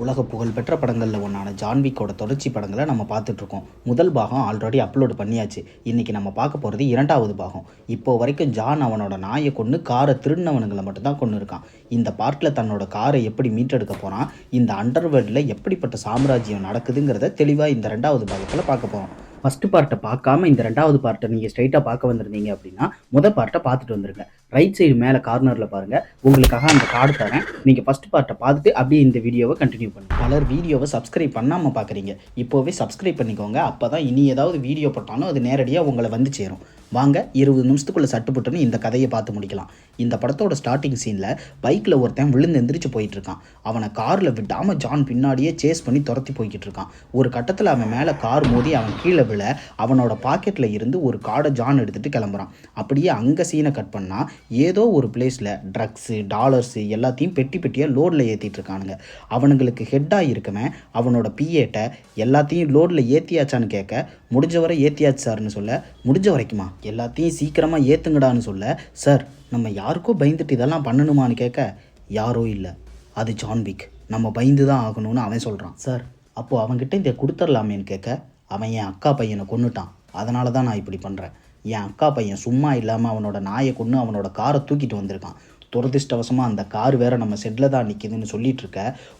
உலக புகழ்பெற்ற படங்களில் ஒன்றான ஜான்விக்கோட தொடர்ச்சி படங்களை நம்ம பார்த்துட்ருக்கோம். முதல் பாகம் ஆல்ரெடி அப்லோடு பண்ணியாச்சு. இன்றைக்கி நம்ம பார்க்க போகிறது இரண்டாவது பாகம். இப்போ வரைக்கும் ஜான் அவனோட நாயை கொண்டு காரை திருடினவனுங்களை மட்டும்தான் கொண்டு இருக்கான். இந்த பார்ட்டில் தன்னோட காரை எப்படி மீட்டெடுக்க போகிறான், இந்த அண்டர்வேர்ல்டில் எப்படிப்பட்ட சாம்ராஜ்யம் நடக்குதுங்கிறத தெளிவாக இந்த ரெண்டாவது பாகத்தில் பார்க்க போகிறோம். ஃபஸ்ட்டு பார்ட்டை பார்க்காம இந்த ரெண்டாவது பார்ட்டை நீங்கள் ஸ்ட்ரைட்டாக பார்க்க வந்திருந்தீங்க அப்படின்னா முதல் பார்ட்டை பார்த்துட்டு வந்துருங்க. ரைட் சைடு மேலே கார்னரில் பாருங்கள், உங்களுக்காக அந்த கார்டு தரேன். நீங்கள் ஃபஸ்ட்டு பார்ட்டை பார்த்துட்டு அப்படியே இந்த வீடியோவை கண்டினியூ பண்ணுங்கள். பலர் வீடியோவை சப்ஸ்கிரைப் பண்ணாமல் பார்க்குறீங்க, இப்போவே சப்ஸ்கிரைப் பண்ணிக்கோங்க. அப்போ தான் இனி ஏதாவது வீடியோ போட்டாலும் அது நேரடியாக உங்களை வந்து சேரும். வாங்க 20 நிமிஷத்துக்குள்ளே சட்டுப்பட்டுன்னு இந்த கதையை பார்த்து முடிக்கலாம். இந்த படத்தோட ஸ்டார்டிங் சீனில் பைக்கில் ஒருத்தன் விழுந்து எந்திரிச்சு போயிட்டுருக்கான். அவனை காரில் விடாமல் ஜான் பின்னாடியே சேஸ் பண்ணி துரத்தி போய்கிட்டு இருக்கான். ஒரு கட்டத்தில் அவன் மேலே கார் மோதி அவன் கீழே விழ அவனோட பாக்கெட்டில் இருந்து ஒரு கார்டை ஜான் எடுத்துகிட்டு கிளம்புறான். அப்படியே அங்கே சீனை கட் பண்ணால் ஏதோ ஒரு பிளேஸில் ட்ரக்ஸு டாலர்ஸு எல்லாத்தையும் பெட்டி பெட்டியாக லோடில் ஏற்றிட்டு இருக்கானுங்க. அவனுங்களுக்கு ஹெட்டாக இருக்கவன் அவனோட பிஏட்ட எல்லாத்தையும் லோடில் ஏற்றியாச்சான்னு கேட்க, முடிஞ்ச வரை ஏற்றியாச்சு சார்னு சொல்ல, முடிஞ்ச வரைக்குமா எல்லாத்தையும் சீக்கிரமாக ஏற்றுங்கடான்னு சொல்ல, சார் நம்ம யாருக்கோ பயந்துட்டு இதெல்லாம் பண்ணணுமான்னு கேட்க, யாரோ இல்லை, அது ஜான்விக், நம்ம பயந்து தான் ஆகணும்னு அவன் சொல்கிறான். சார் அப்போது அவன்கிட்ட இதை கொடுத்துடலாமேன்னு கேட்க, அவன் என் அக்கா பையனை கொன்னுட்டான், அதனால தான் நான் இப்படி பண்ணுறேன். என் அக்கா பையன் சும்மா இல்லாமல் அவனோட நாயை கொன்று அவனோட காரை தூக்கிட்டு வந்திருக்கான். துரதிருஷ்டவசமாக அந்த கார் வேறு நம்ம செட்டில் தான் நிற்கிதுன்னு சொல்லிட்டு இருக்க,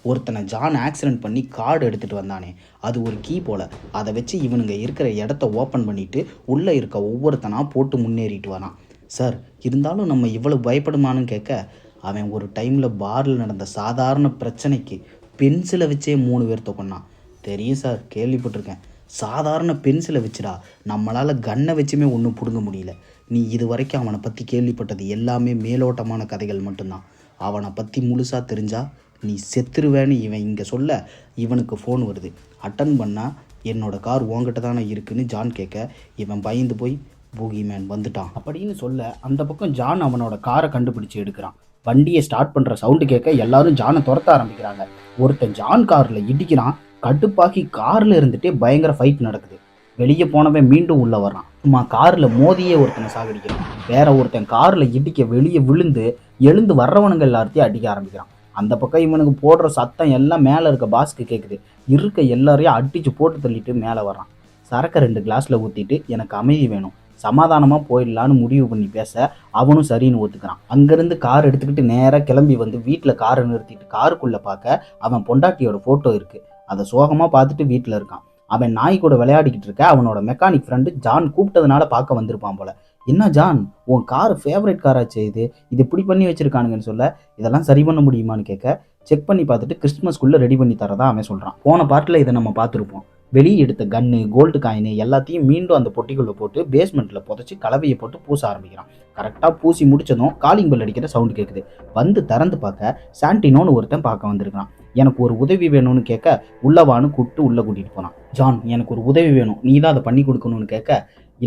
ஒருத்தனை ஜான் ஆக்சிடென்ட் பண்ணி கார்டு எடுத்துகிட்டு வந்தானே, அது ஒரு கீ போல். அதை வச்சு இவனுங்க இருக்கிற இடத்த ஓப்பன் பண்ணிவிட்டு உள்ளே இருக்க ஒவ்வொருத்தனாக போட்டு முன்னேறிட்டு வரான். சார் இருந்தாலும் நம்ம இவ்வளவு பயப்படுமான்னு கேட்க, அவன் ஒரு டைமில் பாரில் நடந்த சாதாரண பிரச்சனைக்கு பென்சிலை வச்சே 3 பேர்த்த கொன்னான். தெரியும் சார், கேள்விப்பட்டிருக்கேன். சாதாரண பென்சிலை வச்சுடா, நம்மளால் கன்னை வச்சுமே ஒன்றும் பிடுங்க முடியல. நீ இது வரைக்கும் அவனை பற்றி கேள்விப்பட்டது எல்லாமே மேலோட்டமான கதைகள் மட்டும்தான். அவனை பற்றி முழுசாக தெரிஞ்சா நீ செத்துருவேன்னு இவன் இங்கே சொல்ல, இவனுக்கு ஃபோன் வருது. அட்டன் பண்ணால் என்னோட கார் உங்ககிட்ட தானே இருக்குன்னு ஜான் கேட்க, இவன் பயந்து போய் பூகிமேன் வந்துட்டான் அப்படின்னு சொல்ல, அந்த பக்கம் ஜான் அவனோட காரை கண்டுபிடிச்சி எடுக்கிறான். வண்டியை ஸ்டார்ட் பண்ணுற சவுண்டு கேட்க எல்லாரும் ஜானை துரத்த ஆரம்பிக்கிறாங்க. ஒருத்தன் ஜான் காரில் இடிக்கிறான். கடுப்பாக்கி காரில் இருந்துகிட்டே பயங்கர ஃபைட் நடக்குது. வெளியே போனவன் மீண்டும் உள்ளே வர்றான். சும்மா காரில் மோதியே ஒருத்தனை சாகடிக்கிறான். வேற ஒருத்தன் காரில் இடிக்க வெளியே விழுந்து எழுந்து வர்றவனுங்க எல்லாத்தையும் அடிக்க ஆரம்பிக்கிறான். அந்த பக்கம் இவனுக்கு போடுற சத்தம் எல்லாம் மேலே இருக்க பாஸ்க்கு கேட்குது. இருக்க எல்லாரையும் அடித்து போட்டு தள்ளிட்டு மேலே வர்றான். சரக்கை 2 கிளாஸில் ஊற்றிட்டு எனக்கு அமைதி வேணும், சமாதானமாக போயிடலான்னு முடிவு பண்ணி பேச அவனும் சரின்னு ஒத்துக்கிறான். அங்கேருந்து கார் எடுத்துக்கிட்டு நேராக கிளம்பி வந்து வீட்டில் காரை நிறுத்திட்டு காருக்குள்ளே பார்க்க அவன் பொண்டாட்டியோட ஃபோட்டோ இருக்குது. அதை சோகமாக பார்த்துட்டு வீட்டில் இருக்கான். அவன் நாய் கூட விளையாடிக்கிட்டு இருக்க அவனோட மெக்கானிக் ஃப்ரெண்டு ஜான் கூப்பிட்டதுனால பார்க்க வந்திருப்பான் போல. என்ன ஜான், உன் கார் ஃபேவரட் காராச்சே, இது இப்படி பண்ணி வச்சிருக்கானுங்கன்னு சொல்ல, இதெல்லாம் சரி பண்ண முடியுமான்னு கேட்க, செக் பண்ணி பார்த்துட்டு கிறிஸ்மஸ்க்குள்ளே ரெடி பண்ணி தரதா அவன் சொல்கிறான். போன பார்ட்டில் இதை நம்ம பார்த்துருப்போம். வெளியே எடுத்த கன்று கோல்டு காயின் எல்லாத்தையும் மீண்டும் அந்த பொட்டிக்குள்ளே போட்டு பேஸ்மெண்ட்டில் புதைச்சி கலவையை போட்டு பூச ஆரம்பிக்கிறான். கரெக்டாக பூசி முடிச்சதும் காலிங் பெல் அடிக்கிற சவுண்டு கேட்குது. வந்து திறந்து பார்க்க சாண்டினோன்னு ஒருத்தன் பார்க்க வந்திருக்கான். எனக்கு ஒரு உதவி வேணும்னு கேட்க, உள்ளவான்னு கூப்பிட்டு உள்ளே கூட்டிகிட்டு போனான். ஜான் எனக்கு ஒரு உதவி வேணும், நீ தான் அதை பண்ணி கொடுக்கணும்னு கேட்க,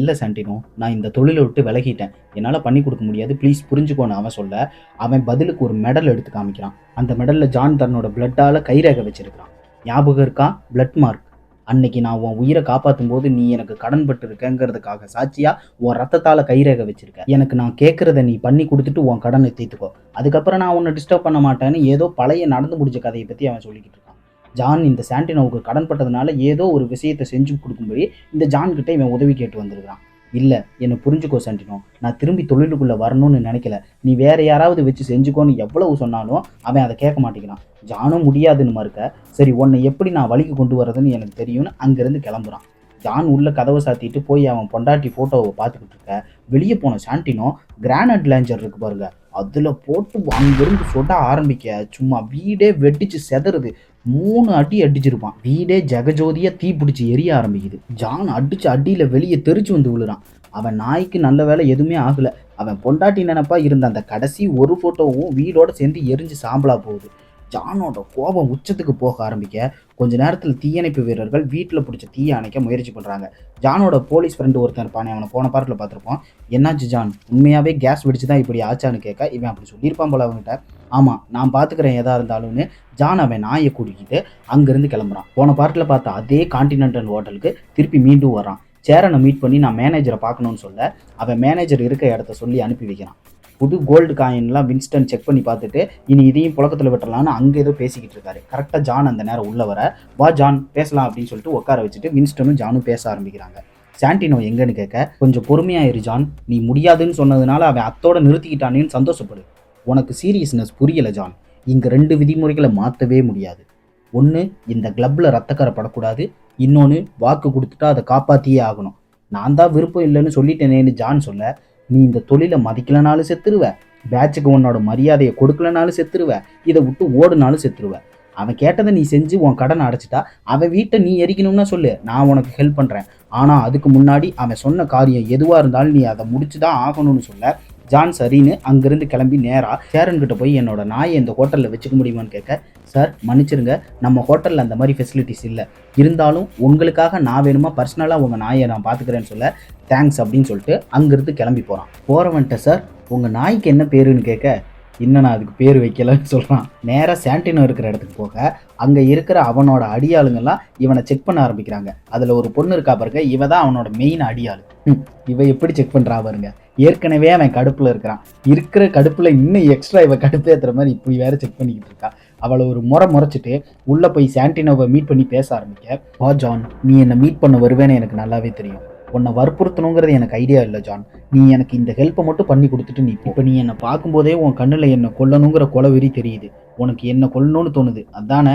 இல்லை சாண்டினோ, நான் இந்த தொழிலை விட்டு விலகிட்டேன், என்னால் பண்ணி கொடுக்க முடியாது, ப்ளீஸ் புரிஞ்சுக்கோன்னு அவன் சொல்ல, அவன் பதிலுக்கு ஒரு மெடல் எடுத்து காமிக்கிறான். அந்த மெடலில் ஜான் தன்னோட பிளட்டால் கைரேகை வச்சிருக்கான். ஞாபகம் இருக்கா? Blood mark. அன்னைக்கு நான் உன் உயிரை காப்பாற்றும் போது நீ எனக்கு கடன் பட்டு இருக்கேங்கிறதுக்காக சாட்சியா உன் ரத்தத்தால் கைரேகை வச்சிருக்க. எனக்கு நான் கேட்குறத நீ பண்ணி கொடுத்துட்டு உன் கடனை தீர்த்துக்கோ, அதுக்கப்புறம் நான் உன்னை டிஸ்டர்ப் பண்ண மாட்டேன்னு ஏதோ பழைய நடந்து முடிஞ்ச கதையை பற்றி அவன் சொல்லிக்கிட்டு இருக்கான். ஜான் இந்த சாண்டினோவுக்கு கடன் பட்டதுனால ஏதோ ஒரு விஷயத்தை செஞ்சு கொடுக்கும்படி இந்த ஜான் கிட்ட இவன் உதவி கேட்டு வந்திருக்கான். இல்லை, என்னை புரிஞ்சுக்கோ சாண்டினோ, நான் திரும்பி தொழிலுக்குள்ளே வரணும்னு நினைக்கல, நீ வேற யாராவது வச்சு செஞ்சுக்கோன்னு எவ்வளவு சொன்னாலும் அவன் அதை கேட்க மாட்டேங்கிறான். ஜானும் முடியாதுன்னு மறுக்க, சரி உன்னை எப்படி நான் வழிக்கு கொண்டு வரதுன்னு எனக்கு தெரியும்னு அங்கேருந்து கிளம்புறான். ஜான் உள்ள கதவை சாத்திட்டு போய் அவன் பொண்டாட்டி ஃபோட்டோவை பார்த்துக்கிட்டு இருக்க, வெளியே போன சாண்டினோ கிரானைட் லான்ச்சர் இருக்கு பாருங்க, அதில் போட்டு அங்கிருந்து சொட்ட ஆரம்பிக்க, சும்மா வீடே வெட்டிச்சு செதறுது. 3 அடி அடிச்சிருப்பான். வீடே ஜெகஜோதியாக தீ பிடிச்சி எரிய ஆரம்பிக்குது. ஜான் அடிச்சு அடியில் வெளியே தெரிச்சு வந்து விழுறான். அவன் நாய்க்கு நல்ல வேலை எதுவுமே ஆகலை. அவன் பொண்டாட்டி நினைப்பா இருந்த அந்த கடைசி ஒரு ஃபோட்டோவும் வீடோட சேர்ந்து எரிஞ்சு சாம்பலா போகுது. ஜானோட கோபம் உச்சத்துக்கு போக ஆரம்பிக்க, கொஞ்ச நேரத்தில் தீயணைப்பு வீரர்கள் வீட்டில் பிடிச்ச தீயை அணைக்க முயற்சி பண்ணுறாங்க. ஜானோட போலீஸ் ஃப்ரெண்டு ஒருத்தன் இருப்பானே, அவனை போன பார்ட்டில் பார்த்துருப்போம். என்னாச்சு ஜான், உண்மையாகவே கேஸ் வெடிச்சு தான் இப்படி ஆச்சான்னு கேட்க, இவன் அப்படி சொல்லியிருப்பான் போல அவங்ககிட்ட. ஆமாம், நான் பார்த்துக்கிறேன் எதாக இருந்தாலும்னு ஜான் அவன் நாயை கூட்டிக்கிட்டு அங்கேருந்து கிளம்புறான். போன பார்ட்டில் பார்த்த அதே கான்டினென்டல் ஹோட்டலுக்கு திருப்பி மீண்டும் வரான். சேரனை மீட் பண்ணி நான் மேனேஜரை பார்க்கணுன்னு சொல்ல, அவன் மேனேஜர் இருக்க இடத்த சொல்லி அனுப்பி வைக்கிறான். புது கோல்டு காயின்லாம் வின்ஸ்டன் செக் பண்ணி பார்த்துட்டு இனி இதையும் புழக்கத்தில் விட்டுறலான்னு அங்கே ஏதோ பேசிக்கிட்டு இருக்காரு. கரெக்டாக ஜான் அந்த நேரம் உள்ள வர, வா ஜான் பேசலாம் அப்படின்னு சொல்லிட்டு உட்கார வச்சுட்டு வின்ஸ்டனும் ஜானும் பேச ஆரம்பிக்கிறாங்க. சாண்டினோ எங்கன்னு கேட்க, கொஞ்சம் பொறுமையாயிரு ஜான், நீ முடியாதுன்னு சொன்னதுனால அவன் அத்தோட நிறுத்திக்கிட்டானேன்னு சந்தோஷப்படு. உனக்கு சீரியஸ்னஸ் புரியல ஜான். இங்கே 2 விதிமுறைகளை மாற்றவே முடியாது. ஒன்று, இந்த கிளப்பில் ரத்தக்கரை படக்கூடாது. இன்னொன்று, வாக்கு கொடுத்துட்டா அதை காப்பாற்றியே ஆகணும். நான் தான் விருப்பம் இல்லைன்னு சொல்லிட்டேனேன்னு ஜான் சொல்ல, நீ இந்த தொழிலை மதிக்கலனாலும் செத்துருவ, பேட்சுக்கு உன்னோட மரியாதையை கொடுக்கலனாலும் செத்துருவ, இதை விட்டு ஓடுனாலும் செத்துருவ. அவன் கேட்டதை நீ செஞ்சு உன் கடனை அடைச்சிட்டா அவன் வீட்டை நீ எரிக்கணும்னா சொல்லு, நான் உனக்கு ஹெல்ப் பண்ணுறேன். ஆனால் அதுக்கு முன்னாடி அவன் சொன்ன காரியம் எதுவாக இருந்தாலும் நீ அதை முடிச்சு தான் ஆகணும்னு சொல்ல, ஜான் சரின்னு அங்கேருந்து கிளம்பி நேராக சேரன்கிட்ட போய் என்னோட நாயை இந்த ஹோட்டலில் வச்சுக்க முடியுமான்னு கேட்க, சார் மன்னிச்சிருங்க, நம்ம ஹோட்டலில் அந்த மாதிரி ஃபெசிலிட்டிஸ் இல்லை, இருந்தாலும் உங்களுக்காக நான் வேணுமா பர்சனலாக உங்கள் நாயை நான் பார்த்துக்கிறேன்னு சொல்ல, தேங்க்ஸ் அப்படின்னு சொல்லிட்டு அங்கேருந்து கிளம்பி போகிறான். போகிறவன்ட்ட, சார் உங்கள் நாய்க்கு என்ன பேருன்னு கேட்க, இன்னும் நான் அதுக்கு பேர் வைக்கலன்னு சொல்கிறான். நேராக சாண்டினோ இருக்கிற இடத்துக்கு போக, அங்கே இருக்கிற அவனோட அடியாளுங்கெல்லாம் இவனை செக் பண்ண ஆரம்பிக்கிறாங்க. அதில் ஒரு பொண்ணு இருக்கா பாருங்க, இவ தான் அவனோட மெயின் அடியாள். இவ எப்படி செக் பண்ணுறா பாருங்க. ஏற்கனவே அவன் கடுப்பில் இருக்கிறான், இருக்கிற கடுப்பில் இன்னும் எக்ஸ்ட்ரா இவ கடுப்பேற்றுற மாதிரி இப்படி வேற செக் பண்ணிக்கிட்டு இருக்கா. அவளை ஒரு முறைச்சிட்டு உள்ளே போய் சாண்டினோவை மீட் பண்ணி பேச ஆரம்பிக்க, வா ஜான், நீ என்னை மீட் பண்ண வருவேன்னு எனக்கு நல்லாவே தெரியும். உன்னை வற்புறுத்தணுங்கிறது எனக்கு ஐடியா இல்லை ஜான். நீ எனக்கு இந்த ஹெல்ப்பை மட்டும் பண்ணி கொடுத்துட்டு நீ இப்போ நீ என்னை பார்க்கும்போதே உன் கண்ணில் என்னை கொல்லணுங்கிற கொலவெறி தெரியுது. உனக்கு என்ன கொல்லணும்னு தோணுது அதானே?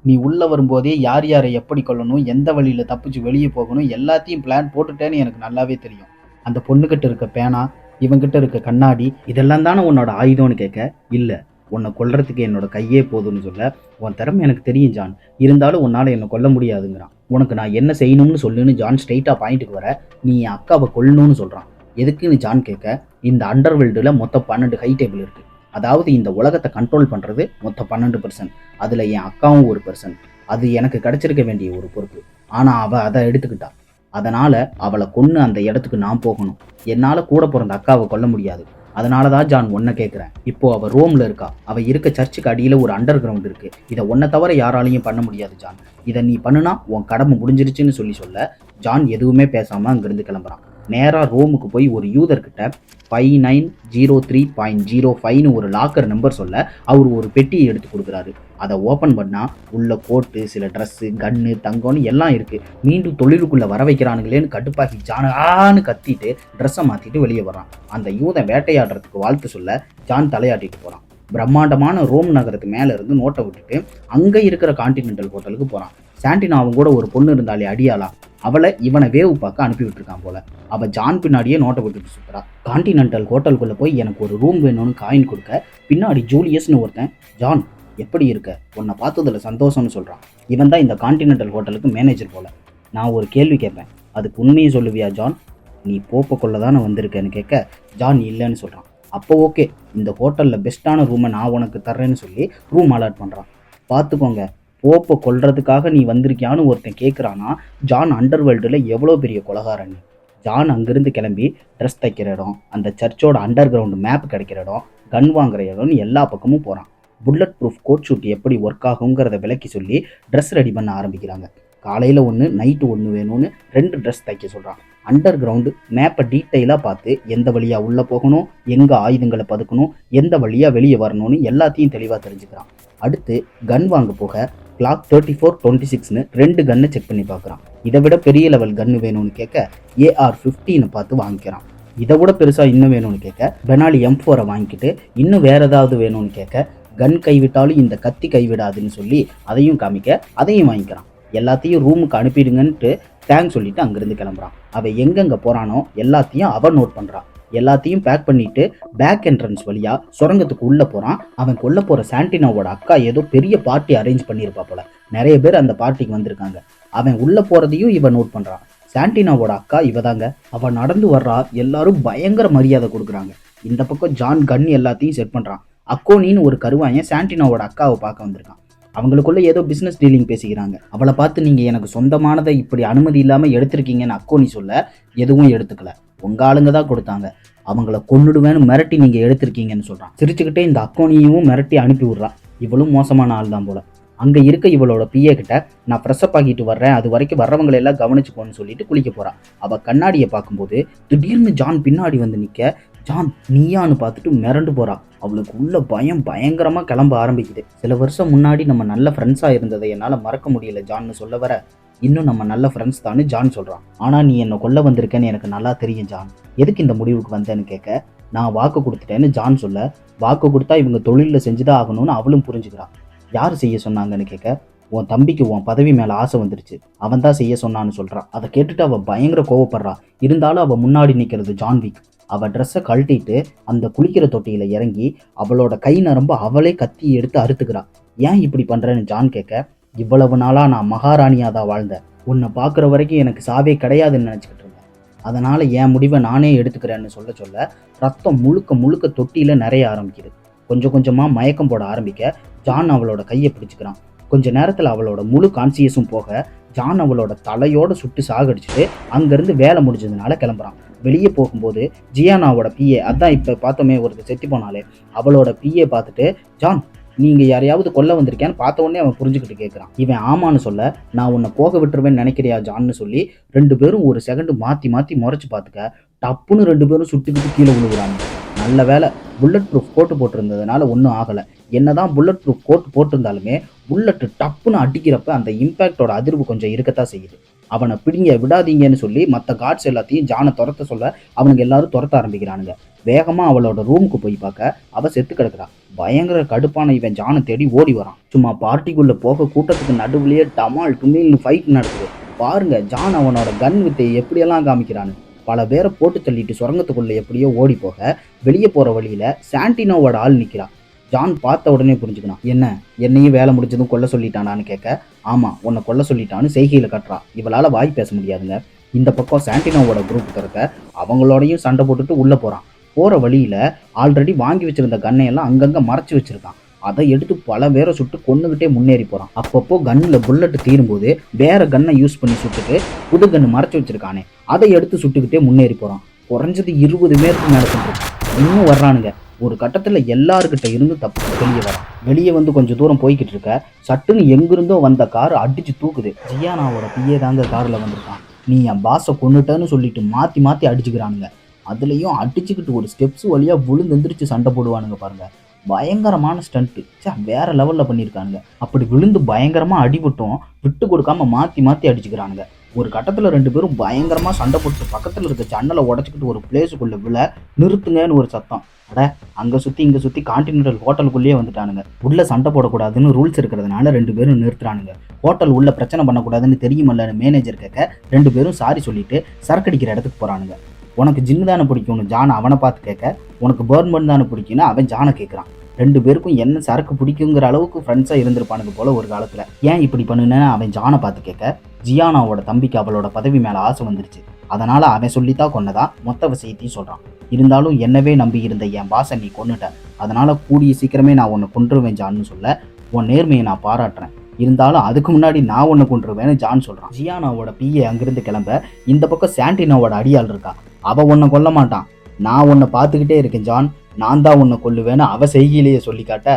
நீ உள்ளே வரும்போதே யார் யாரை எப்படி கொல்லணும், எந்த வழியில் தப்பிச்சு வெளியே போகணும் எல்லாத்தையும் பிளான் போட்டுட்டேன்னு எனக்கு நல்லாவே தெரியும். அந்த பொண்ணுக்கிட்ட இருக்க பேனா, இவங்கிட்ட இருக்க கண்ணாடி, இதெல்லாம் தானே உன்னோட ஆயுதம்னு கேட்க, இல்லை உன்னை கொல்றதுக்கு என்னோட கையே போதும்னு சொல்ல, உன் திறமை எனக்கு தெரியும் ஜான், இருந்தாலும் உன்னால் என்னை கொல்ல முடியாதுங்கிறான். உனக்கு நான் என்ன செய்யணும்னு சொல்லுன்னு ஜான் ஸ்ட்ரைட்டாக பாயிண்ட்டுக்கு வர, நீ என் அக்காவை கொல்லணும்னு சொல்கிறான். எதுக்குன்னு ஜான் கேட்க, இந்த அண்டர்வேல்டில் மொத்தம் 12 ஹை டேபிள் இருக்குது. அதாவது இந்த உலகத்தை கண்ட்ரோல் பண்ணுறது மொத்தம் 12%. அதில் என் அக்காவும் ஒரு பர்சன். அது எனக்கு கிடைச்சிருக்க வேண்டிய ஒரு பொறுப்பு. ஆனால் அவள் அதை எடுத்துக்கிட்டா. அதனால் அவளை கொன்று அந்த இடத்துக்கு நான் போகணும். என்னால் கூட பிறந்த அக்காவை கொல்ல முடியாது. அதனால தான் ஜான் ஒன்றை கேட்குறேன். இப்போ அவள் ரோமில் இருக்கா. அவள் இருக்க சர்ச்சுக்கு அடியில் ஒரு அண்டர் கிரவுண்ட் இருக்குது. இதை ஒன்றை தவிர யாராலையும் பண்ண முடியாது ஜான். இதை நீ பண்ணுனா உன் கடமை முடிஞ்சிருச்சுன்னு சொல்ல, ஜான் எதுவுமே பேசாமல் அங்கேருந்து கிளம்புறான். நேராக ரோமுக்கு போய் ஒரு யூதர்கிட்ட 5903.05ன்னு ஒரு லாக்கர் நம்பர் சொல்ல, அவர் ஒரு பெட்டியை எடுத்து கொடுக்குறாரு. அதை ஓப்பன் பண்ணால் உள்ள கோட்டு, சில ட்ரெஸ்ஸு, கன்னு, தங்கம்னு எல்லாம் இருக்குது. மீண்டும் தொழிலுக்குள்ளே வர வைக்கிறானுங்களேன்னு கட்டுப்பாக்கி ஜானு கத்திட்டு ட்ரெஸ்ஸை மாற்றிட்டு வெளியே வரான். அந்த யூதன் வேட்டையாடுறதுக்கு வாழ்த்து சொல்ல ஜான் தலையாட்டிட்டு போகிறான். பிரம்மாண்டமான ரோம் நகரத்துக்கு மேலே இருந்து நோட்டை விட்டுட்டு அங்கே இருக்கிற கான்டினென்டல் ஹோட்டலுக்கு போகிறான். சாண்டினோ அவங்க கூட ஒரு பொண்ணு இருந்தாலே அடியாளா, அவளை இவனை வேவு பார்க்க அனுப்பி விட்டுருக்கான் போல. அவள் ஜான் பின்னாடியே நோட்டை விட்டுட்டு சுற்றுறா. கான்டினென்டல் ஹோட்டலுக்குள்ளே போய் எனக்கு ஒரு ரூம் வேணும்னு காயின் கொடுக்க, பின்னாடி ஜூலியஸ்னு ஒருத்தன், ஜான் எப்படி இருக்க, உன்னை பார்த்ததில் சந்தோஷம்னு சொல்கிறான். இவன் தான் இந்த கான்டினென்டல் ஹோட்டலுக்கு மேனேஜர் போல. நான் ஒரு கேள்வி கேட்பேன், அதுக்கு உண்மையை சொல்லுவியா ஜான்? நீ போப்ப கொள்ள தானே வந்திருக்கேன்னு கேட்க, ஜான் இல்லைன்னு சொல்கிறான். அப்போ ஓகே, இந்த ஹோட்டலில் பெஸ்ட்டான ரூமை நான் உனக்கு தர்றேன்னு சொல்லி ரூம் அலாட் பண்ணுறான். பார்த்துக்கோங்க, போப்பை கொல்றதுக்காக நீ வந்திருக்கியான்னு ஒருத்தன் கேட்குறான்னா, ஜான் அண்டர்வேல்டில் எவ்வளோ பெரிய கொலகாரன்னு. ஜான் அங்கேருந்து கிளம்பி ட்ரெஸ் தைக்கிற இடம், அந்த சர்ச்சோட அண்டர் கிரவுண்டு மேப் கிடைக்கிற இடம், கன் வாங்குற இடம்னு எல்லா பக்கமும் போகிறான். புல்லட் ப்ரூஃப் கோட் ஷூட் எப்படி ஒர்க் ஆகுங்கிறத விளக்கி சொல்லி ட்ரெஸ் ரெடி பண்ண ஆரம்பிக்கிறாங்க. காலையில் ஒன்று, நைட்டு ஒன்று வேணும்னு 2 ட்ரெஸ் தைக்க சொல்கிறான். அண்டர் கிரவுண்டு மேப்பை டீட்டெயிலாக பார்த்து எந்த வழியாக உள்ளே போகணும், எங்கே ஆயுதங்களை பதுக்கணும், எந்த வழியாக வெளியே வரணும்னு எல்லாத்தையும் தெளிவாக தெரிஞ்சுக்கிறான். அடுத்து கன் வாங்க போக கிளாக் 34-26ன்னு 2 கன்னை செக் பண்ணி பார்க்குறான். இதை விட பெரிய லெவல் கன்று வேணும்னு கேட்க AR-15 பார்த்து வாங்கிக்கிறான். இதை விட பெருசாக இன்னும் வேணும்னு கேட்க பெனாலி M4 வாங்கிக்கிட்டு, இன்னும் வேறு ஏதாவது வேணும்னு கேட்க கன் கைவிட்டாலும் இந்த கத்தி கைவிடாதுன்னு சொல்லி அதையும் காமிக்க அதையும் வாங்கிக்கிறான். எல்லாத்தையும் ரூமுக்கு அனுப்பிடுங்கன்ட்டு தேங்க்ஸ் சொல்லிட்டு அங்கேருந்து கிளம்புறான். அவன் எங்கெங்கே போகிறானோ எல்லாத்தையும் அவன் நோட் பண்ணுறான். எல்லாத்தையும் பேக் பண்ணிட்டு பேக் என்ட்ரன்ஸ் வழியாக சுரங்கத்துக்கு உள்ளே போகிறான். அவன் கொல்ல போகிற சாண்டினோவோட அக்கா ஏதோ பெரிய பார்ட்டி அரேஞ்ச் பண்ணியிருப்பா போல. நிறைய பேர் அந்த பார்ட்டிக்கு வந்திருக்காங்க. அவன் உள்ளே போகிறதையும் இவன் நோட் பண்ணுறான். சாண்டினோவோட அக்கா இவ தாங்க. அவன் நடந்து வர்றா, எல்லாரும் பயங்கர மரியாதை கொடுக்குறாங்க. இந்த பக்கம் ஜான் கன் எல்லாத்தையும் செட் பண்ணுறான். அக்கோனின்னு ஒரு கருவாயன் சாண்டினோவோட அக்காவை பார்க்க வந்திருக்கான். அவங்களுக்குள்ள ஏதோ பிஸ்னஸ் டீலிங் பேசிக்கிறாங்க. அவளை பார்த்து நீங்கள் எனக்கு சொந்தமானதை இப்படி அனுமதி இல்லாமல் எடுத்திருக்கீங்கன்னு அக்கோனி சொல்ல, எதுவும் எடுத்துக்கல, உங்கள் ஆளுங்க தான் கொடுத்தாங்க, அவங்கள கொன்னுடுவேன்னு மிரட்டி நீங்கள் எடுத்திருக்கீங்கன்னு சொல்கிறான். சிரிச்சுக்கிட்டே இந்த அக்கோனியும் மிரட்டி அனுப்பி விட்றான். இவளும் மோசமான ஆள் தான் போல. அங்கே இருக்க இவளோட பிஏ கிட்ட, நான் ஃப்ரெஷ்அப் ஆகிட்டு வர்றேன், அது வரைக்கும் வர்றவங்களை எல்லாம் கவனிச்சுக்கோன்னு சொல்லிட்டு குளிக்க போகிறான். அவள் கண்ணாடியை பார்க்கும்போது திடீர்னு ஜான் பின்னாடி வந்து நிற்க, ஜான் நீயான்னு பார்த்துட்டு மிரண்டு போறா. அவளுக்கு உள்ள பயம் பயங்கரமா கிளம்ப ஆரம்பிக்குது. சில வருஷம் முன்னாடி நம்ம நல்ல ஃப்ரெண்ட்ஸா இருந்ததை என்னால மறக்க முடியல ஜான்னு சொல்ல வர, இன்னும் நம்ம நல்ல ஃப்ரெண்ட்ஸ் தான்னு ஜான் சொல்றான். ஆனா நீ என்ன கொல்ல வந்திருக்கேன்னு எனக்கு நல்லா தெரியும் ஜான். எதுக்கு இந்த முடிவுக்கு வந்தேன்னு கேட்க, நான் வாக்கு கொடுத்துட்டேன்னு ஜான் சொல்ல, வாக்கு கொடுத்தா இவங்க தொழிலில் செஞ்சுதான் ஆகணும்னு அவளும் புரிஞ்சுக்கிறான். யார் செய்ய சொன்னாங்கன்னு கேட்க, உன் தம்பிக்கு உன் பதவி மேல ஆசை வந்துருச்சு, அவன் தான் செய்ய சொன்னான்னு சொல்றான். அதை கேட்டுட்டு அவ பயங்கர கோவப்படுறா. இருந்தாலும் அவ முன்னாடி நிக்கிறது ஜான்விக். அவ ட்ரெஸ்ஸை கழட்டிட்டு அந்த குளிக்கிற தொட்டியில இறங்கி அவளோட கை நரம்பு அவளே கத்தி எடுத்து அறுத்துக்கிறா. ஏன் இப்படி பண்றேன்னு ஜான் கேட்க, இவ்வளவு நாளா நான் மகாராணியா தான் வாழ்ந்தேன், உன்னை பார்க்குற வரைக்கும் எனக்கு சாவே கிடையாதுன்னு நினச்சிக்கிட்டு இருந்தேன், அதனால என் முடிவை நானே எடுத்துக்கிறேன்னு சொல்ல சொல்ல ரத்தம் முழுக்க முழுக்க தொட்டியில நிறைய ஆரம்பிக்குது. கொஞ்சம் கொஞ்சமா மயக்கம் போட ஆரம்பிக்க ஜான் அவளோட கையை பிடிச்சுக்கிறான். கொஞ்ச நேரத்துல அவளோட முழு கான்சியஸும் போக ஜான் அவளோட தலையோட சுட்டு சாகடிச்சுட்டு அங்கிருந்து வேலை முடிஞ்சதுனால கிளம்புறான். வெளியே போகும்போது ஜியானாவோட பிஏ, அதான் இப்ப பார்த்தோமே ஒருத்தர் செத்து போனாலே, அவளோட பிஏ பார்த்துட்டு, ஜான் நீங்க யாரையாவது கொல்ல வந்திருக்கேன்னு பார்த்த உடனே அவன் புரிஞ்சுக்கிட்டு கேட்குறான். இவன் ஆமான்னு சொல்ல, நான் உன்னை போக விட்டுருவேன்னு நினைக்கிறியா ஜான்னு சொல்லி ரெண்டு பேரும் ஒரு செகண்ட் மாத்தி மாத்தி முறைச்சு பார்த்துக்க டப்புன்னு ரெண்டு பேரும் சுட்டுக்கிட்டு கீழே விழுகுறாங்க. நல்ல வேலை புல்லட் ப்ரூஃப் கோட்டு போட்டிருந்ததுனால ஒன்றும் ஆகலை. என்னதான் புல்லட் ப்ரூஃப் கோட்டு போட்டிருந்தாலுமே புல்லட்டு டப்புன்னு அடிக்கிறப்ப அந்த இம்பேக்டோட அதிர்வு கொஞ்சம் இருக்கத்தான் செய்யுது. அவனை பிடிங்க விடாதீங்கன்னு சொல்லி மற்ற கார்ட்ஸ் எல்லாத்தையும் ஜானை துரத்த சொல்ல அவனுக்கு எல்லாரும் துரத்த ஆரம்பிக்கிறானுங்க. வேகமாக அவளோட ரூமுக்கு போய் பார்க்க அவள் செத்து கிடக்குறா. பயங்கர கடுப்பான இவன் ஜானை தேடி ஓடி வரான். சும்மா பார்ட்டிக்குள்ளே போக கூட்டத்துக்கு நடுவுலையே டமால் டுமில்னு ஃபைட் நடக்குது. பாருங்க ஜான் அவனோட கன் வித்தை எப்படியெல்லாம் காமிக்கிறான்னு. பல பேரை போட்டு தள்ளிட்டு சுரங்கத்துக்குள்ள எப்படியோ ஓடி போக வெளியே போகிற வழியில் சாண்டினோவோட ஆள் நிற்கிறான். ஜான் பார்த்த உடனே புரிஞ்சுக்கணும். என்னையும் வேலை முடிஞ்சதும் கொல்ல சொல்லிட்டானான்னு கேட்க, ஆமாம் உன்னை கொல்ல சொல்லிட்டான்னு செய்கையில் கட்டுறா. இவளால் வாய் பேச முடியாதுங்க. இந்த பக்கம் சாண்டினோவோட குரூப் திறக்க அவங்களோடையும் சண்டை போட்டுட்டு உள்ளே போகிறான். போகிற வழியில் ஆல்ரெடி வாங்கி வச்சிருந்த கன்னையெல்லாம் அங்கங்கே மறைச்சி வச்சிருக்கான். அதை எடுத்து பல பேரை சுட்டு கொண்டுகிட்டே முன்னேறி போகிறான். அப்பப்போ கன்னில் புல்லட்டு தீரும்போது வேற கன்னை யூஸ் பண்ணி சுட்டுட்டு புது கன்று மறைச்சி வச்சிருக்கானே அதை எடுத்து சுட்டுக்கிட்டே முன்னேறி போகிறான். குறைஞ்சது 20 பேருக்கு நடந்துட்டு இன்னும் வர்றானுங்க. ஒரு கட்டத்தில் எல்லாருக்கிட்ட இருந்து தப்பு வெளியே வரான். வெளியே வந்து கொஞ்சம் தூரம் போய்கிட்டு இருக்க சட்டுன்னு எங்கிருந்தோ வந்த கார் அடிச்சு தூக்குது. ஜியானாவோட பிஏ தாங்க காரில் வந்திருக்கான். நீ என் பாஸை கொண்டுட்டேன்னு சொல்லிட்டு மாற்றி மாற்றி அடிச்சுக்கிறானுங்க. அதுலேயும் அடிச்சுக்கிட்டு ஒரு ஸ்டெப்ஸ் வழியாக விழுந்தெந்திரிச்சு சண்டை போடுவானுங்க பாருங்க. பயங்கரமான ஸ்டண்ட்டு வேற லெவலில் பண்ணியிருக்கானுங்க. அப்படி விழுந்து பயங்கரமாக அடிபட்டும் விட்டு கொடுக்காம மாற்றி மாற்றி அடிச்சுக்கிறானுங்க. ஒரு கட்டத்தில் ரெண்டு பேரும் பயங்கரமாக சண்டை போட்டு பக்கத்தில் இருக்க ஜன்னலை உடச்சிக்கிட்டு ஒரு பிளேஸுக்குள்ளே விழ நிறுத்துங்கன்னு ஒரு சத்தம். அட அங்கே சுற்றி இங்கே சுற்றி கான்டினென்டல் ஹோட்டலுக்குள்ளேயே வந்துட்டானுங்க. உள்ளே சண்டை போடக்கூடாதுன்னு ரூல்ஸ் இருக்கிறதுனால ரெண்டு பேரும் நிறுத்துறானுங்க. ஹோட்டல் உள்ள பிரச்சனை பண்ணக்கூடாதுன்னு தெரியுமல்லன்னு மேனேஜர் கேட்க ரெண்டு பேரும் சாரி சொல்லிட்டு சரக்கடிக்கிற இடத்துக்கு போகிறானுங்க. உனக்கு ஜின்னு தானே பிடிக்கும்னு ஜான் அவனை பார்த்து கேட்க, உனக்கு பர்ன்மன் தானே பிடிக்குன்னு அவன் ஜானை கேட்குறான். ரெண்டு பேருக்கும் என்ன சரக்கு பிடிக்குங்கிற அளவுக்கு ஃப்ரெண்ட்ஸாக இருந்திருப்பானுங்க போல ஒரு காலத்தில். ஏன் இப்படி பண்ணுன்னு அவன் ஜானை பார்த்து கேட்க, ஜியானாவோட தம்பிக்கு அவளோட பதவி மேலே ஆசை வந்துருச்சு, அதனால் அவன் சொல்லித்தான் கொன்னதா மொத்த விஷயத்தையும் சொல்கிறான். இருந்தாலும் என்னவே நம்பி இருந்த என் பாசை நீ கொன்னுட்ட, அதனால் கூடிய சீக்கிரமே நான் உன்னை கொன்றுவேன் ஜான்னு சொல்ல, உன் நேர்மையை நான் பாராட்டுறேன், இருந்தாலும் அதுக்கு முன்னாடி நான் ஒன்று கொண்டுருவேன்னு ஜான் சொல்கிறான். ஜியானாவோட பிஏ அங்கிருந்து கிளம்ப இந்த பக்கம் சாண்டினோவோட அடியாள் இருக்கா. அவள் உன்னை கொல்ல மாட்டான், நான் உன்னை பார்த்துக்கிட்டே இருக்கேன் ஜான், நான் தான் உன்னை கொல்லுவேன்னு அவள் செய்கையிலேயே சொல்லி காட்ட,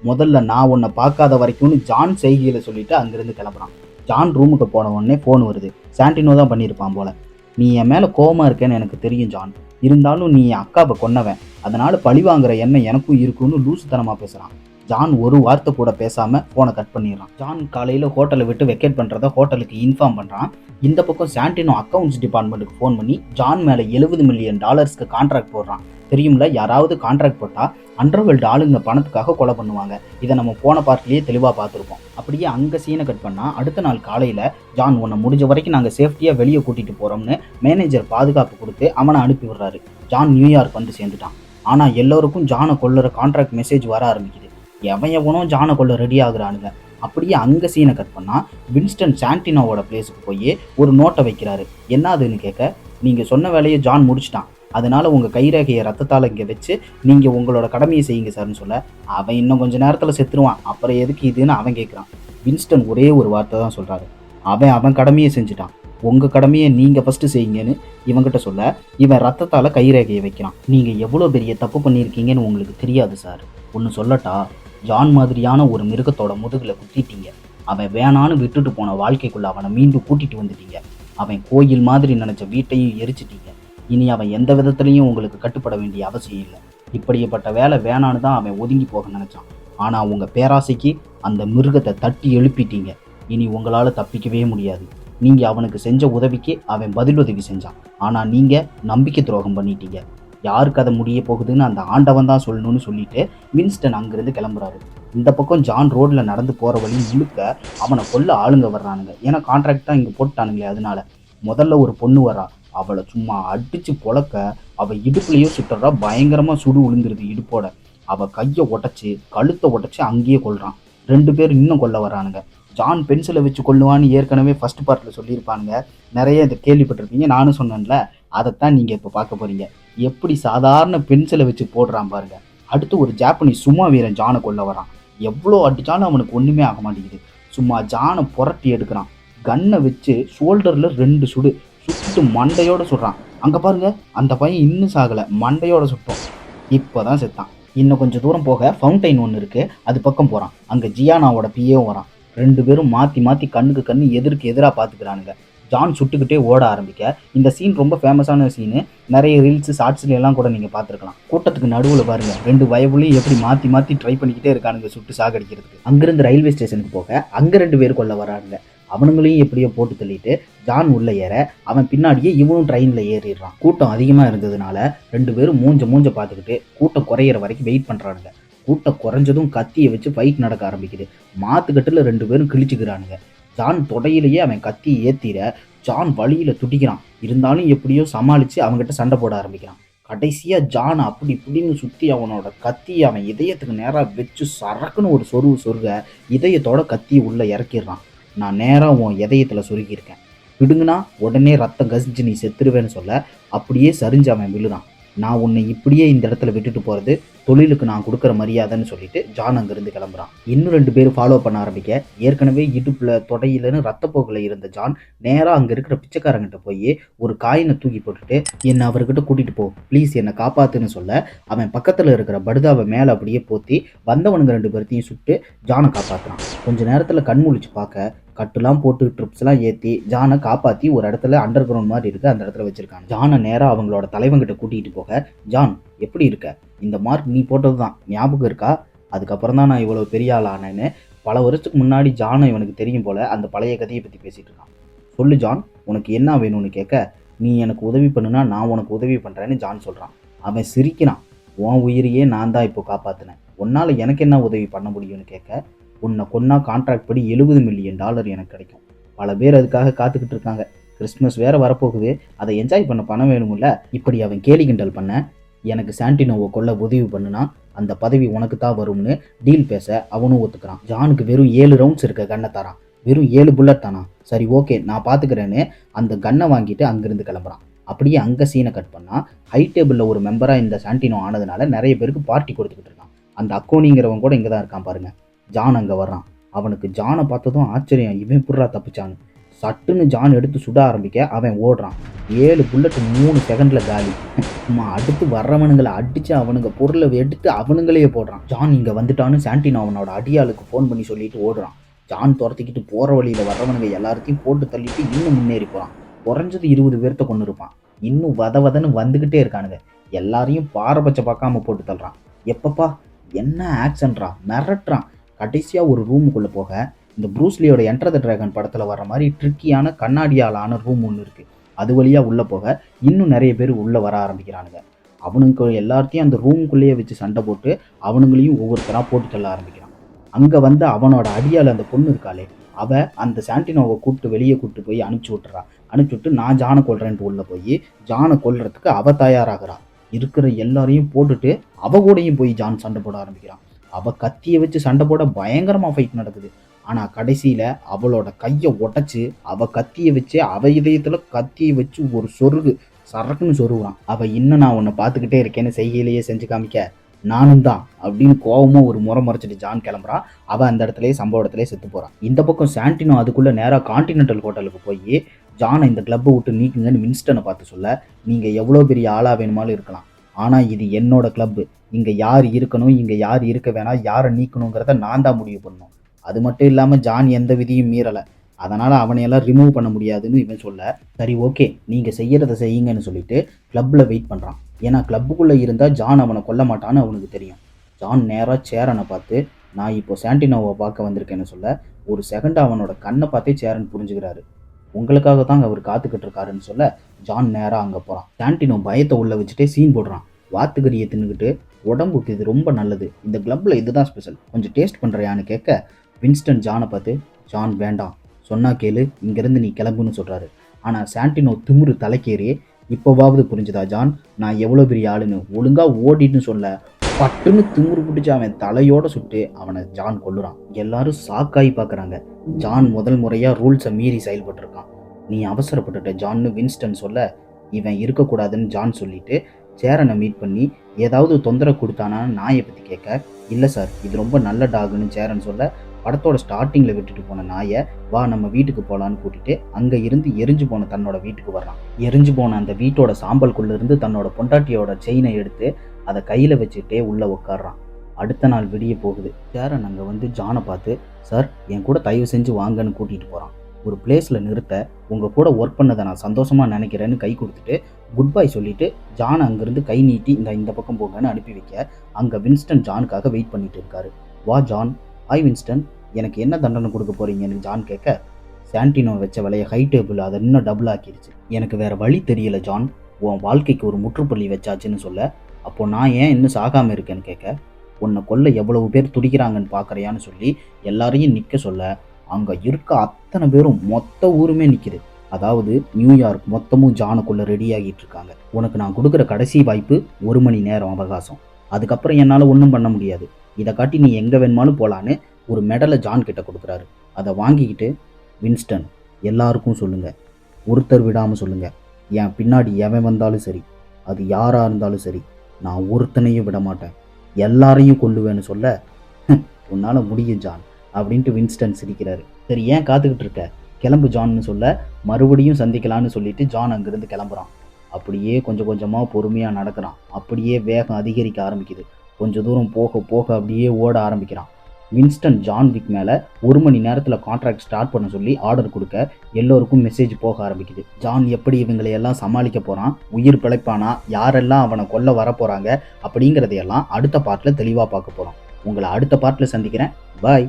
முதல்ல நான் உன்னை பார்க்காத வரைக்கும்னு ஜான் செய்கையில சொல்லிட்டு அங்கிருந்து கிளம்புறான். ஜான் ரூமுக்கு போன உடனே ஃபோன் வருது. சாண்டினோ தான் பண்ணியிருப்பான் போல. நீ என் மேலே கோவமாக இருக்கேன்னு எனக்கு தெரியும் ஜான், இருந்தாலும் நீ என் அக்காவை கொன்னவன், அதனால பழி வாங்குற எண்ணம் எனக்கும் இருக்குன்னு லூசுத்தனமாக பேசுகிறான். ஜான் ஒரு வார்த்தை கூட பேசாமல் ஃபோனை கட் பண்ணிடுறான். ஜான் காலையில் ஹோட்டலை விட்டு வெக்கேட் பண்ணுறத ஹோட்டலுக்கு இன்ஃபார்ம் பண்ணுறான். இந்த பக்கம் சாண்டினோ அக்கௌண்ட்ஸ் டிபார்ட்மெண்ட்டுக்கு ஃபோன் பண்ணி ஜான் மேலே $70 மில்லியன் கான்ட்ராக்ட் போடுறான். தெரியும்ல, யாராவது கான்ட்ராக்ட் போட்டால் அண்டர்வேல்டு ஆளுங்க பணத்துக்காக கொலை பண்ணுவாங்க. இதை நம்ம போன பார்ட்லேயே தெளிவாக பார்த்துருப்போம். அப்படியே அங்கே சீனை கட் பண்ணால் அடுத்த நாள் காலையில் ஜான் உன்னை முடிஞ்ச வரைக்கும் நாங்கள் சேஃப்டியாக வெளியே கூட்டிகிட்டு போகிறோம்னு மேனேஜர் பாதுகாப்பு கொடுத்து அவனை அனுப்பி விடுறாரு. ஜான் நியூயார்க் வந்து சேர்ந்துட்டான். ஆனால் எல்லோருக்கும் ஜானை கொல்லுற கான்ட்ராக்ட் மெசேஜ் வர ஆரம்பிக்குது. எவனோ ஜானை கொல்ல ரெடி ஆகுறானுங்க. அப்படியே அங்கே சீனை கட் பண்ணால் வின்ஸ்டன் சாண்டினோவோட பிளேஸுக்கு போய் ஒரு நோட்டை வைக்கிறாரு. என்ன அதுன்னு கேட்க, நீங்கள் சொன்ன வேலையை ஜான் முடிச்சிட்டான், அதனால உங்கள் கைரேகையை ரத்தத்தால் இங்கே வச்சு நீங்கள் உங்களோட கடமையை செய்யுங்க சார்னு சொல்ல, அவன் இன்னும் கொஞ்சம் நேரத்தில் செத்துருவான், அப்புறம் எதுக்கு இதுன்னு அவன் கேட்குறான். வின்ஸ்டன் ஒரே ஒரு வார்த்தை தான் சொல்கிறாரு, அவன் கடமையை செஞ்சுட்டான், உங்கள் கடமையை நீங்கள் ஃபஸ்ட்டு செய்யுங்கன்னு இவங்கிட்ட சொல்ல, இவன் ரத்தத்தால் கைரேகையை வைக்கிறான். நீங்கள் எவ்வளோ பெரிய தப்பு பண்ணியிருக்கீங்கன்னு உங்களுக்கு தெரியாது சார், ஒன்று சொல்லட்டா, ஜான் மாதிரியான ஒரு மிருகத்தோட முதுகில் குத்திட்டீங்க, அவன் வேணான்னு விட்டுட்டு போன வாழ்க்கைக்குள்ளே அவனை மீண்டும் கூட்டிகிட்டு வந்துட்டீங்க, அவன் கோயில் மாதிரி நினச்ச வீட்டையும் எரிச்சிட்டீங்க, இனி அவன் எந்த விதத்துலையும் உங்களுக்கு கட்டுப்பட வேண்டிய அவசியம் இல்லை. இப்படிப்பட்ட வேலை வேணான்னு தான் அவன் ஒதுங்கி போக நினச்சான். ஆனால் உங்கள் பேராசைக்கு அந்த மிருகத்தை தட்டி எழுப்பிட்டீங்க. இனி உங்களால் தப்பிக்கவே முடியாது. நீங்கள் அவனுக்கு செஞ்ச உதவிக்கு அவன் பதில் உதவி செஞ்சான். ஆனால் நீங்கள் நம்பிக்கை துரோகம் பண்ணிட்டீங்க. யாருக்கு அதை முடிய போகுதுன்னு அந்த ஆண்டவன் தான் சொல்லணும்னு சொல்லிட்டு வின்ஸ்டன் அங்கேருந்து கிளம்புறாரு. இந்த பக்கம் ஜான் ரோட்டில் நடந்து போகிற வழி முழுக்க அவனை கொல்ல ஆளுங்க வர்றானுங்க. ஏன்னா கான்ட்ராக்ட் தான் இங்கே போட்டானுங்களே. அதனால முதல்ல ஒரு பொண்ணு வரா. அவளை சும்மா அடித்து பொழக்க அவள் இடுப்புலையோ சுட்டுறா. பயங்கரமாக சுடு விழுந்துருது இடுப்போட. அவள் கையை உடச்சி கழுத்தை உடச்சி அங்கேயே கொல்றான். 2 பேர் இன்னும் கொல்ல வரானுங்க. ஜான் பென்சிலை வச்சு கொல்லுவான்னு ஏற்கனவே ஃபர்ஸ்ட் பார்ட்டில் சொல்லியிருப்பானுங்க. நிறைய இதை கேள்விப்பட்டிருப்பீங்க. நானும் சொன்னேன்ல, அதைத்தான் நீங்கள் இப்போ பார்க்க போகிறீங்க. எப்படி சாதாரண பென்சிலை வச்சு போடுறான் பாருங்க. அடுத்து ஒரு ஜாப்பனீஸ் சும்மா வீரன் ஜானை கொல்ல வரான். எவ்வளோ அடித்தாலும் அவனுக்கு ஒன்றுமே ஆக மாட்டேங்குது. சும்மா ஜானை புரட்டி எடுக்கிறான். கன்னை வச்சு ஷோல்டரில் 2 சுட்டு மண்டையோடு சுடுறான். அங்கே பாருங்க, அந்த பையன் இன்னும் சாகலை, மண்டையோட சுட்டோம். இப்போ தான் செத்தான். இன்னும் கொஞ்சம் தூரம் போக ஃபவுண்டைன் ஒன்று இருக்குது, அது பக்கம் போகிறான். அங்கே ஜியானாவோட பிஏவும் வரான். 2 பேரும் மாற்றி மாற்றி கண்ணுக்கு கண்ணு எதிர்க்கு எதிராக பார்த்துக்கிறானுங்க. ஜான் சுட்டுக்கிட்டே ஓட ஆரம்பிக்க இந்த சீன் ரொம்ப ஃபேமஸான சீனு. நிறைய ரீல்ஸ் ஷார்ட்ஸ்ல எல்லாம் கூட நீங்கள் பார்த்துருக்கலாம். கூட்டத்துக்கு நடுவில் பாருங்கள், 2 வயபுலையும் எப்படி மாற்றி மாற்றி ட்ரை பண்ணிக்கிட்டே இருக்கானுங்க சுட்டு சாகடிக்கிறதுக்கு. அங்கேருந்து ரயில்வே ஸ்டேஷனுக்கு போக அங்கே 2 பேர் கொள்ள வராங்க. அவனுங்களையும் எப்படியோ போட்டு தள்ளிட்டு ஜான் உள்ளே ஏற அவன் பின்னாடியே இவனும் ட்ரெயினில் ஏறிடுறான். கூட்டம் அதிகமாக இருந்ததுனால 2 பேரும் மூஞ்ச பார்த்துக்கிட்டு கூட்டம் குறையிற வரைக்கும் வெயிட் பண்ணுறானுங்க. கூட்டம் குறைஞ்சதும் கத்தியை வச்சு ஃபைட் நடக்க ஆரம்பிக்குது. மாத்துக்கட்டில் 2 பேரும் கிழிச்சுக்கிறானுங்க. ஜான் தொடையிலேயே அவன் கத்தியை ஏற்றிட ஜான் வழியில் துடிக்கிறான். இருந்தாலும் எப்படியோ சமாளித்து அவங்ககிட்ட சண்டை போட ஆரம்பிக்கிறான். கடைசியாக ஜான் அப்படி இப்படின்னு சுற்றி அவனோட கத்தியை அவன் இதயத்துக்கு நேராக வச்சு சரக்குன்னு ஒரு சொருக இதயத்தோட கத்தியை உள்ளே இறக்கிடுறான். நான் நேராக உன் இதயத்தில் சொருகியிருக்கேன், விடுங்கன்னா உடனே ரத்தம் கசிஞ்சு நீ செத்துருவேன்னு சொல்ல அப்படியே சரிஞ்சு அவன் விழுறான். நான் உன்னை இப்படியே இந்த இடத்துல விட்டுட்டு போகிறது தொழிலுக்கு நான் கொடுக்குற மரியாதைன்னு சொல்லிட்டு ஜான் அங்கேருந்து கிளம்புறான். இன்னும் 2 பேர் ஃபாலோ பண்ண ஆரம்பிக்க ஏற்கனவே இடுப்பில் தொடையிலன்னு ரத்தப்போக்கில் இருந்த ஜான் நேராக அங்கே இருக்கிற பிச்சைக்காரங்கிட்ட போய் ஒரு காயினை தூக்கி போட்டுட்டு என்னை அவர்கிட்ட கூட்டிகிட்டு போ ப்ளீஸ், என்னை காப்பாத்துன்னு சொல்ல அவன் பக்கத்தில் இருக்கிற படுதாவை மேலே அப்படியே போற்றி வந்தவனுங்க 2 பேர்த்தையும் சுட்டு ஜானை காப்பாற்றுறான். கொஞ்ச நேரத்தில் கண் முழிச்சு பார்க்க கட்டுலாம் போட்டு ட்ரிப்ஸ்லாம் ஏற்றி ஜானை காப்பாற்றி ஒரு இடத்துல அண்டர் கிரவுண்ட் மாதிரி இருக்குது, அந்த இடத்துல வச்சுருக்காங்க. ஜானை நேராக அவங்களோட தலைவங்கிட்ட கூட்டிகிட்டு போக ஜான் எப்படி இருக்க, இந்த மார்க் நீ போட்டது தான் ஞாபகம் இருக்கா, அதுக்கப்புறம் தான் நான் இவ்வளோ பெரிய ஆள் ஆனேன்னு பல வருஷத்துக்கு முன்னாடி ஜானை இவனுக்கு தெரியும் போல் அந்த பழைய கதையை பற்றி பேசிகிட்டு இருக்கான். சொல்லு ஜான், உனக்கு என்ன வேணும்னு கேட்க நீ எனக்கு உதவி பண்ணுனா நான் உனக்கு உதவி பண்ணுறேன்னு ஜான் சொல்கிறான். அவன் சிரிக்கிறான். உன் உயிரையே நான் தான் இப்போ காப்பாற்றினேன், உன்னால் எனக்கு என்ன உதவி பண்ண முடியும்னு கேட்க உன்னை கொன்னா கான்ட்ராக்ட் படி $70 மில்லியன் எனக்கு கிடைக்கும். பல பேர் அதுக்காக காத்துக்கிட்டு இருக்காங்க. கிறிஸ்மஸ் வேறு வரப்போகுது, அதை என்ஜாய் பண்ண பணம் வேணும்ல. இப்படி அவன் கேலி கிண்டல் பண்ண எனக்கு சாண்டினோவை கொல்ல உதவி பண்ணுனா அந்த பதவி உனக்கு தான் வரும்னு டீல் பேச அவனும் ஒத்துக்கிறான். ஜானுக்கு வெறும் 7 ரவுண்ட்ஸ் இருக்க கன்னை தரான். வெறும் 7 புல்லட் தானா, சரி ஓகே நான் பார்த்துக்கிறேன்னு அந்த கன்னை வாங்கிட்டு அங்கேருந்து கிளம்புறான். அப்படியே அங்கே சீனை கட் பண்ணால் ஹை டேபிளில் ஒரு மெம்பராக இந்த சாண்டினோ ஆனதுனால நிறைய பேருக்கு பார்ட்டி கொடுத்துக்கிட்டு இருக்கான். அந்த அக்கோனிங்கிறவன் கூட இங்கே தான் இருக்கான் பாருங்கள். ஜான் அங்கே வர்றான். அவனுக்கு ஜானை பார்த்ததும் ஆச்சரியம், இவன் புர்றா தப்பிச்சான்னு. சட்டுன்னு ஜான் எடுத்து சுட ஆரம்பிக்க அவன் ஓடுறான். 7 புல்லட் 3 செகண்டில் காலி. அடுத்து வர்றவனுங்களை அடித்து அவனுங்க பொருளை எடுத்து அவனுங்களே போடுறான். ஜான் இங்கே வந்துட்டான்னு சாண்டினோ அவனோட அடியாளுக்கு ஃபோன் பண்ணி சொல்லிட்டு ஓடுறான். ஜான் துரத்திக்கிட்டு போகிற வழியில் வர்றவனுங்க எல்லாத்தையும் போட்டு தள்ளிட்டு இன்னும் முன்னேறி போகிறான். குறைஞ்சது 20 பேர்த்த கொண்டு இருப்பான். இன்னும் வதன்னு வந்துக்கிட்டே இருக்கானுங்க. எல்லாரையும் பாரபட்சம் பார்க்காம போட்டு தள்ளுறான். எப்பப்பா என்ன ஆக்ஷன்ரா, மிரட்டுறான். கடைசியாக ஒரு ரூமுக்குள்ளே போக இந்த ப்ரூஸ்லியோட என்டர் த டிராகன் படத்தில் வர்ற மாதிரி ட்ரிக்கியான கண்ணாடியாலான ரூம் ஒன்று இருக்குது. அது வழியாக உள்ளே போக இன்னும் நிறைய பேர் உள்ளே வர ஆரம்பிக்கிறானுங்க. அவனுக்கு எல்லாத்தையும் அந்த ரூமுக்குள்ளேயே வச்சு சண்டை போட்டு அவனுங்களையும் ஒவ்வொருத்தராக போட்டு தள்ள ஆரம்பிக்கிறான். அங்கே வந்து அவனோட அடியால் அந்த பொண்ணு இருக்காளே, அவள் அந்த சாண்டினோவை கூப்பிட்டு வெளியே கூப்பிட்டு போய் அனுப்பிச்சி விட்டுறான். அனுப்பிச்சி விட்டு நான் ஜானை கொல்றேன்ட்டு உள்ளே போய் ஜானை கொல்றதுக்கு அவள் தயாராகிறான். இருக்கிற எல்லாரையும் போட்டுட்டு அவ கூடயும் போய் ஜான் சண்டை போட ஆரம்பிக்கிறான். அவள் கத்தியை வச்சு சண்டை போட பயங்கரமாக ஃபைட் நடக்குது. ஆனால் கடைசியில் அவளோட கையை உடச்சி அவள் கத்தியை வச்சு அவள் இதயத்தில் கத்தியை வச்சு ஒரு சரக்குன்னு சொருவான். அவள் இன்னும் நான் உன்னை பார்த்துக்கிட்டே இருக்கேன்னு செய்கையிலேயே செஞ்சு காமிக்க நானும் தான் அப்படின்னு கோவமாக ஒரு முறை முறைச்சிட்டு ஜான் கிளம்புறான். அவள் அந்த இடத்துலேயே சம்பவ இடத்துலேயே செத்து போகிறான். இந்த பக்கம் சாண்டினோ அதுக்குள்ளே நேராக கான்டினென்டல் ஹோட்டலுக்கு போய் ஜானை இந்த கிளப்பை விட்டு நீக்குங்கன்னு வின்ஸ்டனை பார்த்து சொல்ல, நீங்கள் எவ்வளோ பெரிய ஆளாக வேணுமாலும் இருக்கலாம், ஆனால் இது என்னோட கிளப்பு, இங்கே யார் இருக்கணும் இங்கே யார் இருக்க வேணாம், யாரை நீக்கணுங்கிறத நான் தான் முடிவு பண்ணணும். அது மட்டும் இல்லாமல் ஜான் எந்த விதியும் மீறலை. அதனால் அவனையெல்லாம் ரிமூவ் பண்ண முடியாதுன்னு இவன் சொல்ல, சரி ஓகே நீங்கள் செய்கிறத செய்யுங்கன்னு சொல்லிட்டு கிளப்பில் வெயிட் பண்ணுறான். ஏன்னா கிளப்புக்குள்ளே இருந்தால் ஜான் அவனை கொல்ல மாட்டான்னு அவனுக்கு தெரியும். ஜான் நேராக சேரனை பார்த்து, நான் இப்போ சாண்டினோவை பார்க்க வந்திருக்கேன்னு சொல்ல, ஒரு செகண்ட் அவனோட கண்ணை பார்த்தே சேரன் புரிஞ்சுக்கிறாரு. உங்களுக்காக தான் அவர் காத்துக்கிட்டு இருக்காருன்னு சொல்ல, ஜான் நேராக அங்கே போகிறான். சாண்டினோ பயத்தை உள்ள வச்சுட்டே சீன் போடுறான். வாத்துக்கறியை தின்னுக்கிட்டு, உடம்புக்கு இது ரொம்ப நல்லது, இந்த கிளப்பில் இதுதான் ஸ்பெஷல், கொஞ்சம் டேஸ்ட் பண்ணுறியான்னு கேட்க, வின்ஸ்டன் ஜானை பார்த்து, ஜான் வேண்டாம், சொன்னா கேளு, இங்கேருந்து நீ கிளம்புன்னு சொல்கிறாரு. ஆனால் சாண்டினோ திமிரு தலைக்கேறி, இப்போவாவது புரிஞ்சுதா ஜான், நான் எவ்வளோ பெரிய ஆளுன்னு, ஒழுங்காக ஓடின்னு சொல்ல, பட்டுன்னு திமிரு பிடிச்சி அவன் தலையோட சுட்டு அவனை ஜான் கொல்லுறான். எல்லாரும் சாக்காகி பார்க்குறாங்க. ஜான் முதல் முறையாக ரூல்ஸை மீறி செயல்பட்டுருக்கான். நீ அவசரப்பட்டுட்ட ஜான்னு வின்ஸ்டன் சொல்ல, இவன் இருக்கக்கூடாதுன்னு ஜான் சொல்லிட்டு சேரனை மீட் பண்ணி ஏதாவது தொந்தரவு கொடுத்தானான்னு நாயை பற்றி கேட்க, இல்லை சார் இது ரொம்ப நல்ல டாகுன்னு சேரன் சொல்ல, படத்தோட ஸ்டார்டிங்கில் விட்டுட்டு போன நாயை வா நம்ம வீட்டுக்கு போகலான்னு கூட்டிகிட்டு அங்கே இருந்து எரிஞ்சு போன தன்னோட வீட்டுக்கு வர்றான். எரிஞ்சு போன அந்த வீட்டோட சாம்பல்குள்ளேருந்து தன்னோட பொண்டாட்டியோட செயினை எடுத்து அதை கையில் வச்சுக்கிட்டே உள்ளே உட்காடுறான். அடுத்த நாள் விடிய போகுது. சேரன் அங்கே வந்து ஜானை பார்த்து, சார் என் கூட தயவு செஞ்சு வாங்கன்னு கூட்டிகிட்டு போகிறான். ஒரு பிளேஸில் நிறுத்த, உங்கள் கூட ஒர்க் பண்ணதை நான் சந்தோஷமாக நினைக்கிறேன்னு கை கொடுத்துட்டு குட் பை சொல்லிவிட்டு ஜான் அங்கேருந்து கை நீட்டி இந்த பக்கம் போங்கன்னு அனுப்பி வைக்க, அங்கே வின்ஸ்டன் ஜானுக்காக வெயிட் பண்ணிட்டு இருக்காரு. வா ஜான். ஹாய் வின்ஸ்டன், எனக்கு என்ன தண்டனை கொடுக்க போகிறீங்கன்னு ஜான் கேட்க, சாண்டினோ வச்ச விலையை ஹை டேபிள் அதை இன்னும் டபுள் ஆக்கிடுச்சு, எனக்கு வேறு வழி தெரியல ஜான், உன் வாழ்க்கைக்கு ஒரு முற்றுப்புள்ளி வச்சாச்சுன்னு சொல்ல, அப்போ நான் ஏன் இன்னும் சாகாமல் இருக்கேன்னு கேட்க, உன்னை கொல்ல எவ்வளவு பேர் துடிக்கிறாங்கன்னு பார்க்குறியான்னு சொல்லி எல்லாரையும் நிற்க சொல்ல, அங்கே இருக்க அத்தனை பேரும் மொத்த ஊருமே நிற்கிது. அதாவது நியூயார்க் மொத்தமும் ஜானுக்குள்ளே ரெடி ஆகிட்டு இருக்காங்க. உனக்கு நான் கொடுக்குற கடைசி வாய்ப்பு 1 மணி நேரம் அவகாசம், அதுக்கப்புறம் என்னால் ஒன்றும் பண்ண முடியாது, இதை காட்டி நீ எங்கே வேணுமாலும் போகலான்னு ஒரு மெடலை ஜான் கிட்ட கொடுக்குறாரு. அதை வாங்கிக்கிட்டு, வின்ஸ்டன் எல்லாருக்கும் சொல்லுங்கள், ஒருத்தர் விடாமல் சொல்லுங்கள், என் பின்னாடி எவன் வந்தாலும் சரி, அது யாராக இருந்தாலும் சரி, நான் ஒருத்தனையும் விட மாட்டேன், எல்லாரையும் கொல்லுவேன்னு சொல்ல, உன்னால் முடியும் ஜான் அப்படின்ட்டு வின்ஸ்டன் சிரிக்கிறாரு. சரி ஏன் காத்துக்கிட்டு இருக்க, கிளம்பு ஜான்னு சொல்ல, மறுபடியும் சந்திக்கலான்னு சொல்லிட்டு ஜான் அங்கேருந்து கிளம்புறான். அப்படியே கொஞ்சம் கொஞ்சமாக பொறுமையாக நடக்கிறான். அப்படியே வேகம் அதிகரிக்க ஆரம்பிக்குது. கொஞ்சம் தூரம் போக போக அப்படியே ஓட ஆரம்பிக்கிறான். வின்ஸ்டன் ஜான் விக் மேலே 1 மணி நேரத்தில் கான்ட்ராக்ட் ஸ்டார்ட் பண்ண சொல்லி ஆர்டர் கொடுக்க எல்லோருக்கும் மெசேஜ் போக ஆரம்பிக்குது. ஜான் எப்படி இவங்களையெல்லாம் சமாளிக்க போகிறான், உயிர் பிழைப்பானா, யாரெல்லாம் அவனை கொல்ல வர போகிறாங்க அப்படிங்கிறதையெல்லாம் அடுத்த பார்ட்டில் தெளிவாக பார்க்க போகிறோம். உங்களை அடுத்த பார்ட்டில் சந்திக்கிறேன். பாய்.